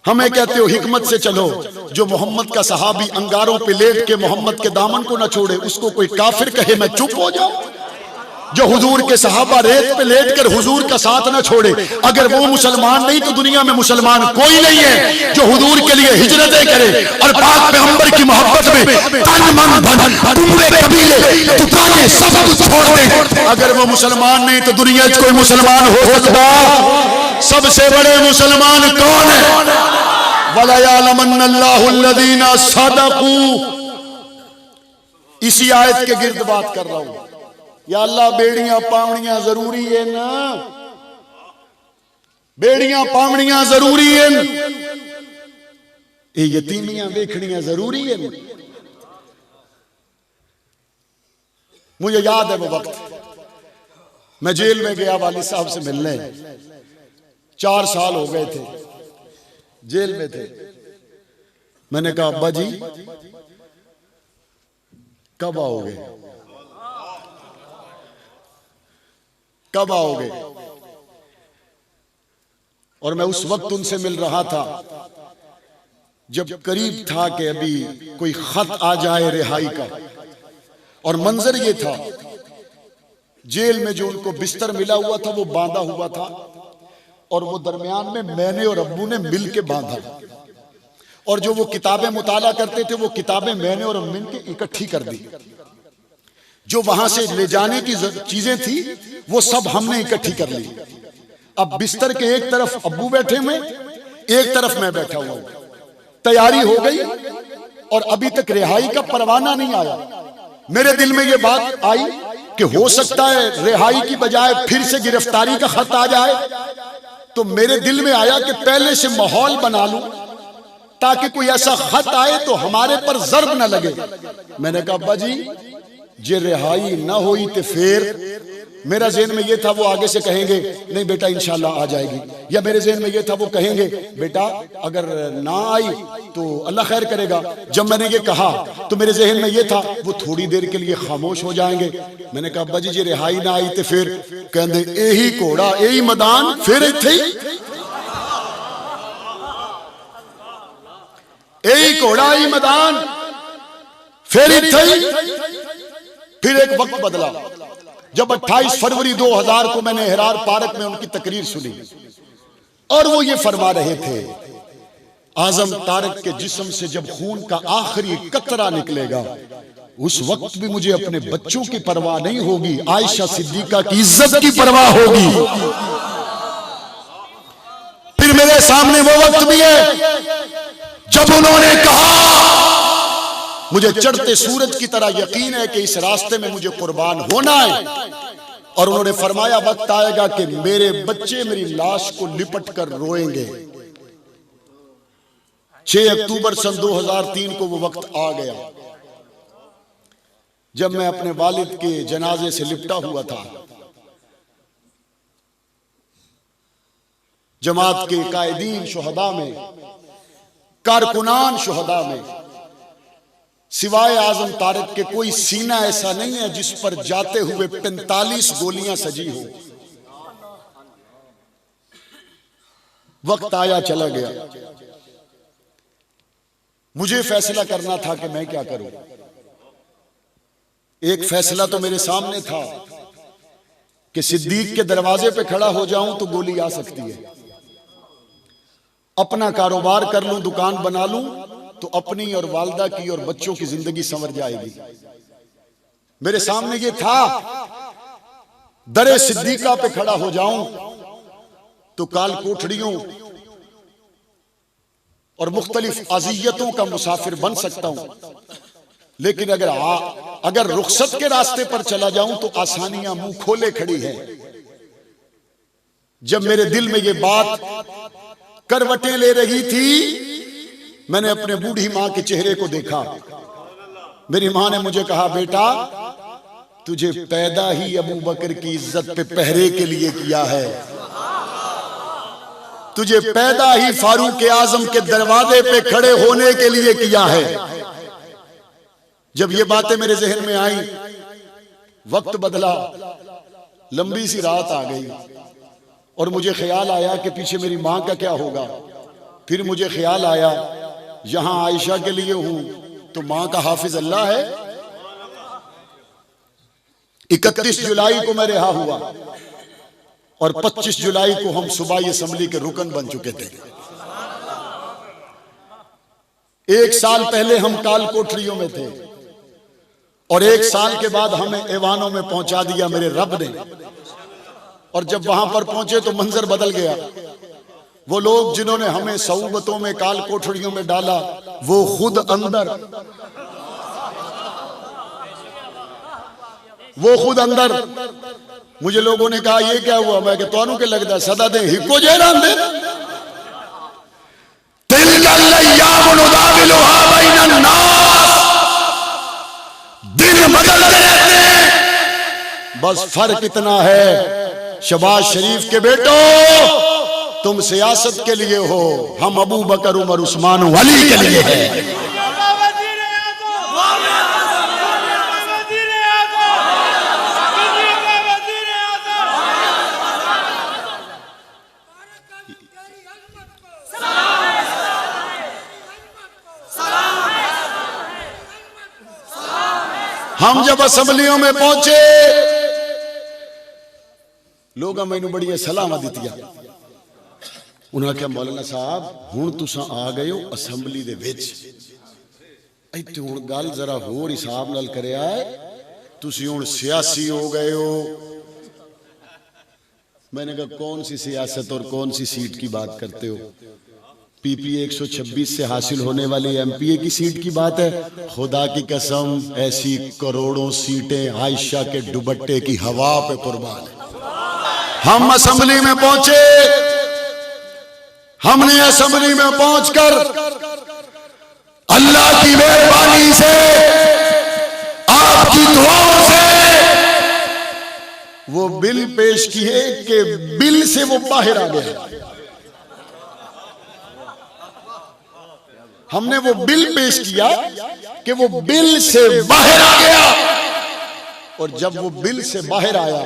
हमें कहते हो हिकमत से चलो। जो मोहम्मद का सहाबी अंगारों पे लेट के मोहम्मद के दामन को ना छोड़े, उसको कोई काफिर कहे मैं चुप हो जाऊं। जो हुजूर के सहाबा रेत पे लेट कर हुजूर का साथ ना छोड़े, अगर वो मुसलमान नहीं तो दुनिया में मुसलमान कोई नहीं है। जो हुजूर के लिए हिजरतें करे और पाक पैगंबर की मोहब्बत में तन मन धन पूरे कबीले दुकानें सब कुछ छोड़ दे, अगर वो मुसलमान नहीं तो दुनिया में कोई मुसलमान हो सकता। सबसे बड़े मुसलमान कौन है? वला यअलमन्नल्लाहु अल्लज़ीना सदक़ू। इसी आयत के गिर्द बात कर रहा हूं। या अल्लाह बेड़ियां पावड़ियां जरूरी है ना, बेड़ियां पावड़ियां जरूरी है, ये यतीमियां देखनियां जरूरी है। मुझे याद है वो वक्त मैं जेल में गया वालिद साहब से मिलने, 4 साल हो गए थे जेल में थे। मैंने कहा अब्बा जी कब आओगे, कब आओगे? और मैं उस वक्त उनसे मिल रहा था जब करीब था कि अभी कोई खत आ जाए रिहाई का। और मंजर ये था, जेल में जो उनको बिस्तर मिला हुआ था वो बांधा हुआ था, और वो दरमियान में मैंने और अब्बू ने मिल के बांधा, और जो वो किताबें मुताला करते थे वो किताबें मैंने और अम्मी ने इकट्ठी कर दी। जो वहां से ले जाने की चीजें थी वो सब हमने इकट्ठी कर ली। अब बिस्तर के एक तरफ अब्बू बैठे हुए, एक तरफ मैं बैठा हुआ हूं। तैयारी हो गई और अभी तक रिहाई का परवाना नहीं आया। मेरे दिल में ये बात आई कि हो सकता है रिहाई की बजाय फिर से गिरफ्तारी का खत आ जाए। तो मेरे दिल में आया कि पहले से माहौल बना लूं ताकि कोई ऐसा खत आए तो हमारे पर जर्ब न लगे। मैंने कहा अब्बा जी जे रिहाई ना हुई तो फिर, मेरा ज़हन में ये था वो आगे से कहेंगे नहीं बेटा इंशाल्लाह आ जाएगी, या मेरे ज़हन में ये था वो कहेंगे बेटा अगर ना आई तो अल्लाह खैर करेगा। जब मैंने ये कहा तो मेरे ज़हन में ये था वो थोड़ी देर के लिए खामोश हो जाएंगे। मैंने कहा अब्बा जी जे रिहाई ना आई तो फिर कहते यही घोड़ा यही मैदान फिर इत्थे यही घोड़ा यही मैदान फिर इत्थे। फिर एक वक्त बदला जब 28 फरवरी 2000 को मैंने हिरार पार्क में उनकी तकरीर सुनी और वो ये फरमा रहे थे आजम तारक के जिस्म से जब खून का आखिरी कतरा निकलेगा उस वक्त भी मुझे अपने बच्चों की परवाह नहीं होगी, आयशा सिद्दीका की इज्जत की परवाह होगी। फिर मेरे सामने वो वक्त भी है जब उन्होंने कहा मुझे चढ़ते सूरज की तरह यकीन है कि इस रास्ते में मुझे कुर्बान होना है, और उन्होंने फरमाया वक्त आएगा कि मेरे बच्चे मेरी लाश को लिपट कर रोएंगे। 6 अक्टूबर सन 2003 को वो वक्त आ गया जब मैं अपने वालिद के जनाजे से लिपटा हुआ था। जमात के कायदीन शुहदा में, कारकुनान शुहदा में सिवाय आजम तारक के कोई सीना ऐसा नहीं है जिस पर जाते हुए 45 गोलियां सजी हो। वक्त आया चला गया, मुझे फैसला करना था कि मैं क्या करूं। एक फैसला तो मेरे सामने था कि सिद्दीक के दरवाजे पे खड़ा हो जाऊं तो गोली आ सकती है, अपना कारोबार कर लूं, दुकान बना लूं तो अपनी और वालदा की और बच्चों की जिंदगी संवर जाएगी। मेरे सामने ये था दरे सिद्दीका पे खड़ा हो जाऊं तो काल कोठड़ियों और मुख्तलिफ अजियतों का मुसाफिर बन सकता हूं, लेकिन अगर रुखसत के रास्ते पर चला जाऊं तो आसानियां मुंह खोले खड़ी हैं। जब मेरे दिल में ये बात करवटें ले रही थी मैंने अपने बूढ़ी मां के चेहरे को देखा। मेरी मां ने मुझे कहा बेटा तुझे पैदा ही अबू बकर की इज्जत पे पहरे के लिए किया है, तुझे पैदा ही फारूक आजम के दरवाजे पे खड़े होने के लिए किया है। जब ये बातें मेरे जहन में आई वक्त बदला, लंबी सी रात आ गई और मुझे ख्याल आया कि पीछे मेरी मां का क्या होगा। फिर मुझे ख्याल आया यहां आयशा के लिए हूं तो मां का हाफिज अल्लाह है। 31 जुलाई को मैं रिहा हुआ और 25 जुलाई को हम सूबाई असम्बली के रुकन बन चुके थे। 1 साल पहले हम काल कोठरियों में थे और 1 साल के बाद हमें ऐवानों में पहुंचा दिया मेरे रब ने। और जब वहां पर पहुंचे तो मंजर बदल गया। वो लोग जिन्होंने हमें सऊबतों में काल कोठरियों में डाला वो खुद अंदर मुझे लोगों ने कहा ये क्या हुआ? मैं कि तोनू के लगदा सदा दे हिको जेरान दे दिन बदलते रहते हैं, बस फर्क इतना है शबाज शरीफ के बेटो तुम सियासत के लिए हो, हम अबू बकर उमर उस्मान वली के लिए हैं। हम जब असम्बलियों में पहुंचे लोग मैनू बड़ी सलाह दित्तियां। उन्होंने कहा मौलाना साहब हुण तुसां आ गए हो असम्बली दे विच, इत्थे हुण गल जरा होर हिसाब नाल करिया है, तुसीं हुण सियासी हो गए हो। मैंने कहा कौन सी सियासत और कौन सी सीट की बात करते हो? पीपीए 126 से हासिल होने वाली एमपीए की सीट की बात है। खुदा की कसम ऐसी करोड़ों सीटें आयशा के दुपट्टे की हवा पे कुर्बान है। हम असम्बली में पहुंचे, हमने असम्बली में पहुंचकर अल्लाह की मेहरबानी से आपकी दुआओं से वो बिल पेश किए कि बिल से वो बाहर आ गया। हमने वो बिल पेश किया कि वो बिल से बाहर आ गया और जब वो बिल से बाहर आया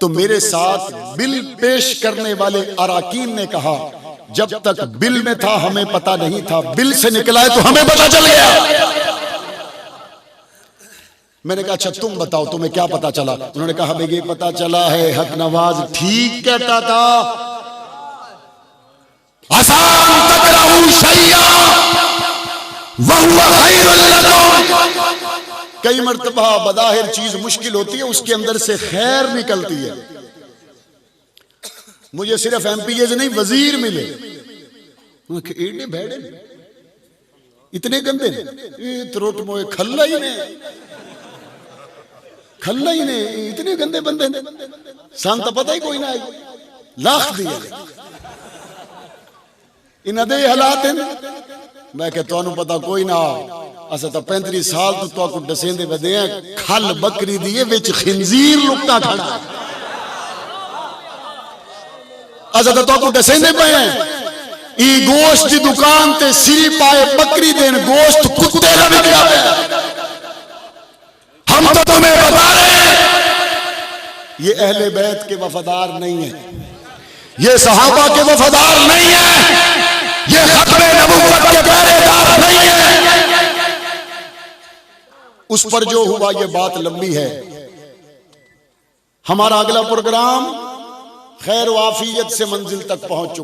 तो मेरे साथ बिल पेश करने वाले अराकीन ने कहा जब तक बिल में था हमें पता नहीं था, बिल से निकला है तो हमें पता चल गया। मैंने कहा अच्छा तुम बताओ तुम्हें क्या पता चला? उन्होंने कहा हमें ये पता चला है हक नवाज ठीक कहता था, आसान तकराहू शैया वहुवा खैरुल लकुम। कई मर्तबा बज़ाहिर चीज मुश्किल होती है, उसके अंदर से खैर निकलती है। मुझे सिर्फ एमपीए नहीं वजीर मिले, एडे भेड़े इतने गंदे त्रोट मोए खल्ला ही ने इतने गंदे बंदे ने सान तो पता ही कोई ना लाख दिए इन्हां दे हालात हैं। मैं क्या तुहानू पता कोई ना, असा तो 35 साल तो तुहाकू दसेंदे वदे हैं खल बकरी दी विच खिंजीर लुका खड़ा, असा तो तुहाकू दसेंदे पे हैं ई गोश्त की दुकान ते सिरी पाए बकरी देन गोश्त कुत्ते दा बिकदा है। हम तो तुम्हें बता रहे हैं ये अहले बैत के वफादार नहीं है, ये सहाबा के वफादार नहीं है, ये खत्मे नबुव्वत के पहरेदार नहीं है। उस पर जो हुआ ये बात लंबी है। हमारा अगला प्रोग्राम खैर वाफियत से मंजिल तक पहुंच चुका।